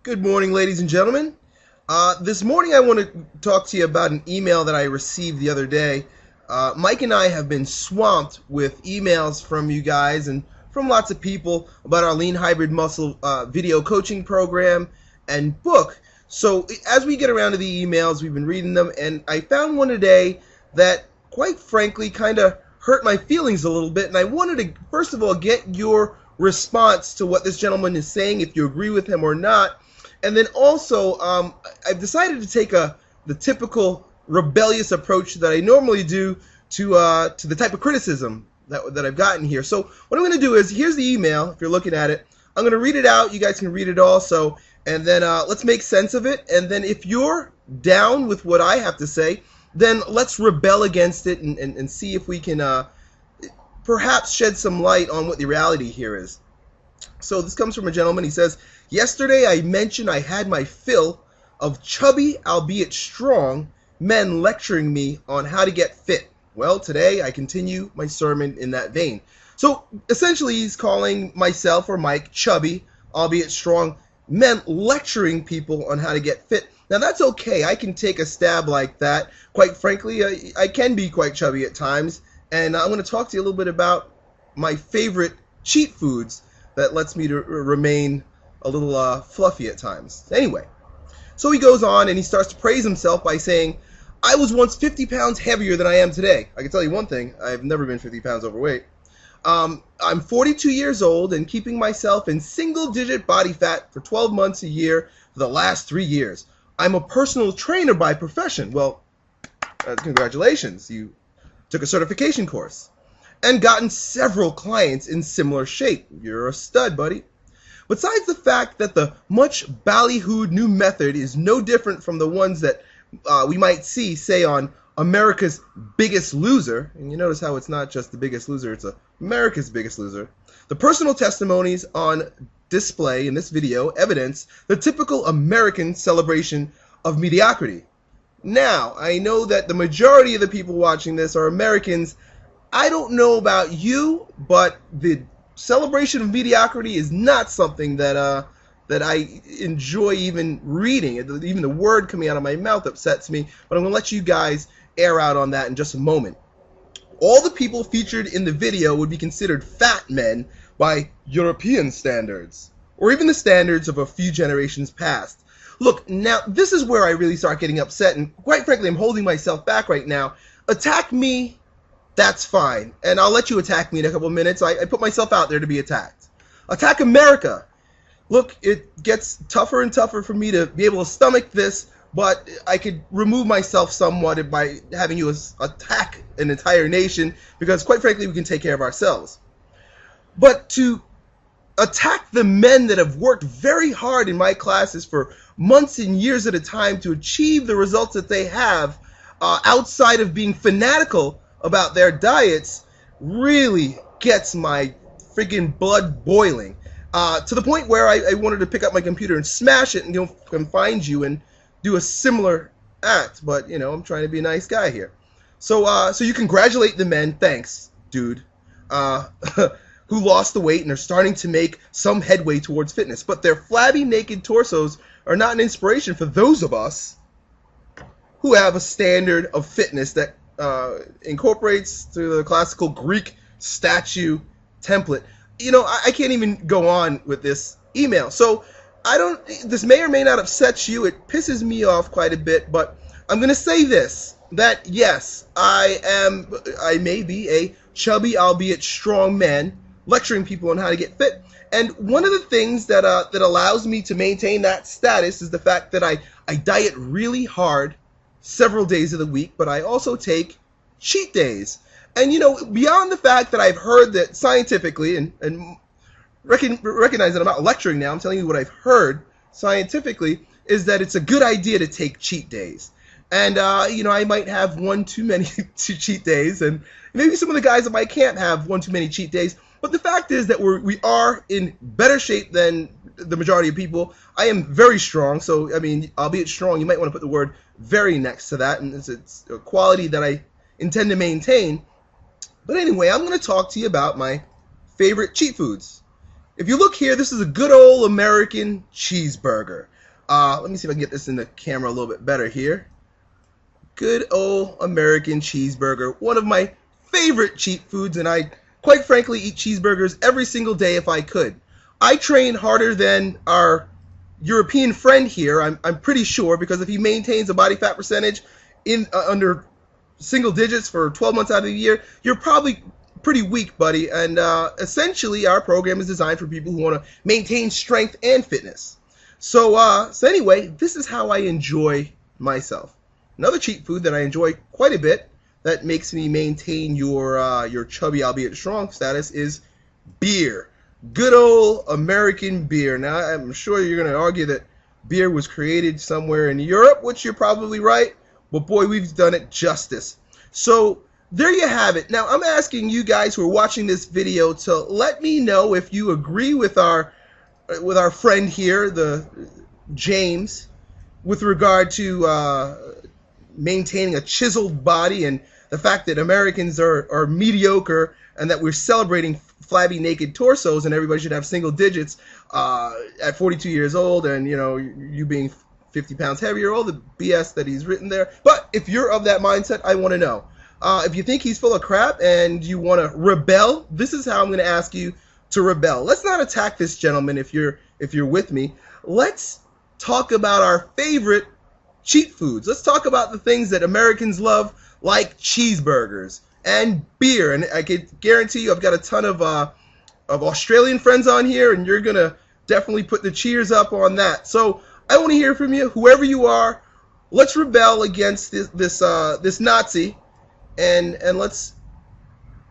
Good morning, ladies and gentlemen. This morning I want to talk to you about an email that I received the other day. Mike and I have been swamped with emails from you guys and from lots of people about our Lean Hybrid Muscle video coaching program and book. So as we get around to the emails, we've been reading them, and I found one today that, quite frankly, kind of hurt my feelings a little bit, and I wanted to, first of all, get your response to what this gentleman is saying, if you agree with him or not. And then also, I've decided to take the typical rebellious approach that I normally do to the type of criticism that I've gotten here. So what I'm going to do is, here's the email, if you're looking at it. I'm going to read it out. You guys can read it also. And then let's make sense of it. And then if you're down with what I have to say, then let's rebel against it and see if we can perhaps shed some light on what the reality here is. So this comes from a gentleman. He says, "Yesterday I mentioned I had my fill of chubby, albeit strong, men lecturing me on how to get fit. Well, today I continue my sermon in that vein." So essentially he's calling myself or Mike chubby, albeit strong, men lecturing people on how to get fit. Now that's okay. I can take a stab like that. Quite frankly, I can be quite chubby at times. And I'm going to talk to you a little bit about my favorite cheat foods that lets me to remain a little fluffy at times. Anyway, so he goes on and he starts to praise himself by saying, "I was once 50 pounds heavier than I am today. I can tell you one thing, I've never been 50 pounds overweight. I'm 42 years old and keeping myself in single-digit body fat for 12 months a year for the last 3 years. I'm a personal trainer by profession." Well, congratulations, you took a certification course and gotten several clients in similar shape. You're a stud, buddy. Besides the fact that the much ballyhooed new method is no different from the ones that we might see, say, on America's Biggest Loser, and you notice how it's not just the Biggest Loser, it's America's Biggest Loser, the personal testimonies on display in this video evidence the typical American celebration of mediocrity. Now, I know that the majority of the people watching this are Americans. I don't know about you, but the celebration of mediocrity is not something that I enjoy even reading. Even the word coming out of my mouth upsets me, but I'm going to let you guys air out on that in just a moment. All the people featured in the video would be considered fat men by European standards, or even the standards of a few generations past. Look, now, this is where I really start getting upset, and quite frankly, I'm holding myself back right now. Attack me, that's fine, and I'll let you attack me in a couple of minutes. I put myself out there to be attacked. Attack America. Look, it gets tougher and tougher for me to be able to stomach this, but I could remove myself somewhat by having you attack an entire nation, because quite frankly, we can take care of ourselves. But to attack the men that have worked very hard in my classes for months and years at a time to achieve the results that they have, outside of being fanatical about their diets, really gets my friggin' blood boiling, to the point where I wanted to pick up my computer and smash it and come find you and do a similar act. But you know, I'm trying to be a nice guy here. So you congratulate the men, thanks, dude, who lost the weight and are starting to make some headway towards fitness. But their flabby, naked torsos are not an inspiration for those of us who have a standard of fitness that incorporates to the classical Greek statue template. You know, I can't even go on with this email. So this may or may not upset you. It pisses me off quite a bit, but I'm going to say this, that yes, I may be a chubby, albeit strong man, lecturing people on how to get fit. And one of the things that allows me to maintain that status is the fact that I diet really hard several days of the week, but I also take cheat days. And you know, beyond the fact that I've heard that scientifically, and recognize that I'm not lecturing now, I'm telling you what I've heard scientifically, is that it's a good idea to take cheat days. And you know, I might have one too many cheat days, and maybe some of the guys at my camp have one too many cheat days. But the fact is that we are in better shape than the majority of people. I am very strong, so I mean, albeit strong, you might want to put the word very next to that, and it's a quality that I intend to maintain. But anyway, I'm going to talk to you about my favorite cheat foods. If you look here, this is a good old American cheeseburger. Let me see if I can get this in the camera a little bit better here. Good old American cheeseburger, one of my favorite cheat foods, and I quite frankly eat cheeseburgers every single day if I could. I train harder than our European friend here, I'm pretty sure, because if he maintains a body fat percentage in under single digits for 12 months out of the year, you're probably pretty weak, buddy. And essentially, our program is designed for people who want to maintain strength and fitness. So anyway, this is how I enjoy myself. Another cheat food that I enjoy quite a bit that makes me maintain your chubby, albeit strong status is beer. Good old American beer. Now, I'm sure you're going to argue that beer was created somewhere in Europe, which you're probably right, but boy, we've done it justice. So there you have it. Now, I'm asking you guys who are watching this video to let me know if you agree with our friend here, the James, with regard to maintaining a chiseled body and the fact that Americans are mediocre and that we're celebrating flabby naked torsos and everybody should have single digits at 42 years old, and you being 50 pounds heavier, all the BS that he's written there. But if you're of that mindset, I want to know. If you think he's full of crap and you want to rebel, this is how I'm going to ask you to rebel. Let's not attack this gentleman if you're with me. Let's talk about our favorite cheat foods. Let's talk about the things that Americans love, like cheeseburgers and beer. And I can guarantee you I've got a ton of Australian friends on here, and you're going to definitely put the cheers up on that. So I want to hear from you, whoever you are. Let's rebel against this Nazi, and let's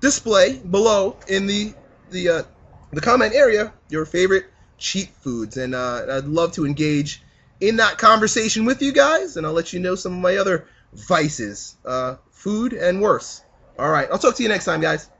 display below in the comment area your favorite cheat foods. And I'd love to engage in that conversation with you guys, and I'll let you know some of my other vices, food and worse. All right, I'll talk to you next time, guys.